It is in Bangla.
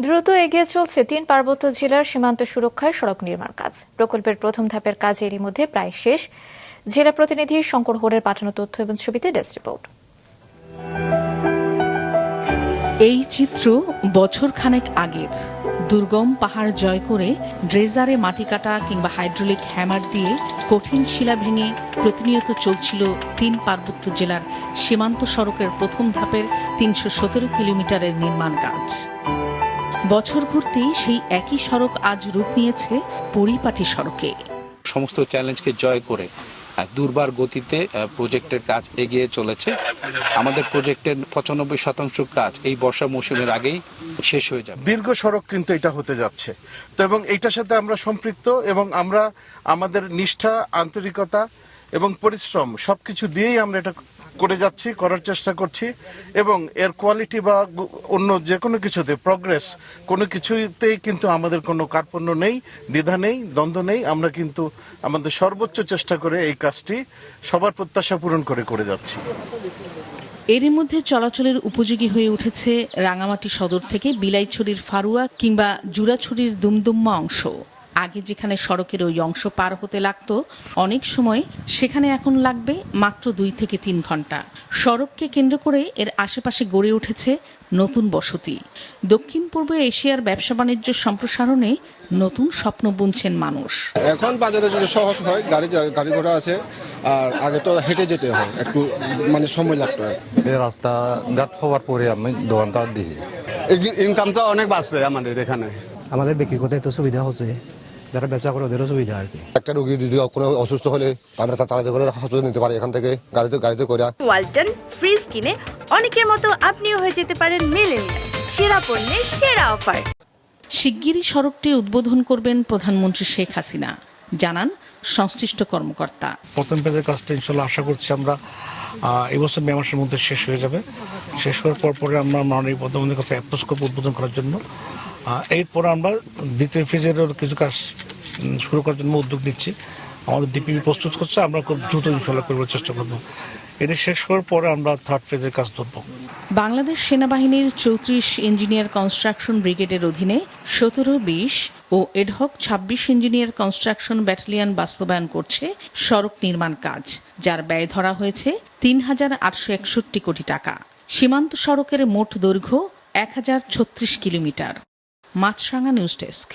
দ্রুত এগিয়ে চলছে ৩ পার্বত্য জেলার সীমান্ত সুরক্ষায় সড়ক নির্মাণ কাজ। প্রকল্পের প্রথম ধাপের কাজ এরই মধ্যে প্রায় শেষ। জেলা প্রতিনিধি শঙ্কর হোরের পাঠানো তথ্য এবং ছবিতে ডেস্ক রিপোর্ট। এই চিত্র বছর খানেক আগের। দুর্গম পাহাড় জয় করে ড্রেজারে মাটি কাটা কিংবা হাইড্রোলিক হ্যামার দিয়ে কঠিন শিলা ভেঙে প্রতিনিয়ত চলছিল ৩ পার্বত্য জেলার সীমান্ত সড়কের প্রথম ধাপের ৩১৭ কিলোমিটারের নির্মাণ কাজ। বছর ঘুরতেই সেই একই সড়ক আজ রূপ নিয়েছে পরিপাটি সড়কে। সমস্ত চ্যালেঞ্জকে জয় করে দুর্বার গতিতে প্রজেক্টের কাজ এগিয়ে চলেছে। আমাদের প্রজেক্টের ৯৫% কাজ এই বর্ষা মৌসুমের আগেই শেষ হয়ে যাবে। দীর্ঘ সড়ক কিন্তু এটা হতে যাচ্ছে তো, এবং এইটার সাথে আমরা সম্পৃক্ত এবং আমরা আমাদের নিষ্ঠা, আন্তরিকতা এবং পরিশ্রম সবকিছু দিয়েই আমরা এটা করে যাচ্ছি, করার চেষ্টা করছি এবং এর কোয়ালিটি বা অন্য যে কোনো কিছুতে প্রগ্রেস কোনো কিছুতেই কিন্তু আমাদের কোনো কার্পণ্য নেই, দ্বিধা নেই, দ্বন্দ্ব নেই। আমরা কিন্তু আমাদের সর্বোচ্চ চেষ্টা করে এই কাজটি সবার প্রত্যাশা পূরণ করে যাচ্ছি। এরই মধ্যে চলাচলের উপযোগী হয়ে উঠেছে রাঙামাটি সদর থেকে বিলাইছড়ির ফারুয়া কিংবা জুরাছড়ির দুমদুম্মা অংশ। আগে যেখানে সড়কের ওই অংশ পার হতে লাগতো অনেক সময়, সেখানে এখন লাগবে মাত্র 2 থেকে 3 ঘন্টা। সড়ককে কেন্দ্র করে এর আশেপাশে গড়ে উঠেছে নতুন বসতি। দক্ষিণ পূর্ব এশিয়ার ব্যবসা বাণিজ্য সম্প্রসারণে নতুন স্বপ্ন বুনছেন মানুষ। এখন বাজারে যদি সহজ হয়, গাড়ি ঘোড়া আছে, আর আগে তো হেঁটে যেতে হয়, একটু সময় লাগতো। এই রাস্তা ঘাট হওয়ার পরে আমি দোকানটা দিয়েছি, ইনকামটা অনেক বাড়ছে আমাদের এখানে। আমাদের বিক্রি করতে এত সুবিধা হচ্ছে, যারা ব্যবসা করে ওদেরও সুবিধা আর কি। একটা রোগী যদি কোনো অসুস্থ হলে আমরা তাড়াতাড়ি করে হাসপাতালে নিতে পারি, এখান থেকে গাড়িতে করে। ওয়ালটন ফ্রিজ কিনে অনেকের মতো আপনিও হয়ে যেতে পারেন মিলেনিয়াল। সেরা পণ্যের সেরা অফার। শিগগিরই সড়কটি উদ্বোধন করবেন প্রধানমন্ত্রী শেখ হাসিনা, জানান সংশ্লিষ্ট কর্মকর্তা। প্রথম পেজের কাজটা ইনশাল্লাহ আশা করছি আমরা এবছর মে মাসের মধ্যে শেষ হয়ে যাবে। শেষ হওয়ার পরে আমরা মাননীয় প্রধানমন্ত্রীর কাছে অ্যাপ্রোচ করবো উদ্বোধন করার জন্য। এরপর আমরা দ্বিতীয় ফেজেরও কিছু কাজ শুরু করার জন্য উদ্যোগ নিচ্ছি। আমাদের ডিপিপি প্রস্তুত করছে, আমরা খুব দ্রুত ইনশাল্লাহ করার চেষ্টা করব। এটা শেষ হওয়ার পরে আমরা থার্ড ফেজের কাজ ধরব। বাংলাদেশ সেনাবাহিনীর 34 ইঞ্জিনিয়ার কনস্ট্রাকশন ব্রিগেডের অধীনে 17, 20 ও এডহক 26 ইঞ্জিনিয়ার কনস্ট্রাকশন ব্যাটালিয়ন বাস্তবায়ন করছে সড়ক নির্মাণ কাজ, যার ব্যয় ধরা হয়েছে ৩,৮৬১ কোটি টাকা। সীমান্ত সড়কের মোট দৈর্ঘ্য 1036 কিলোমিটার। মাছরাঙা নিউজ ডেস্ক।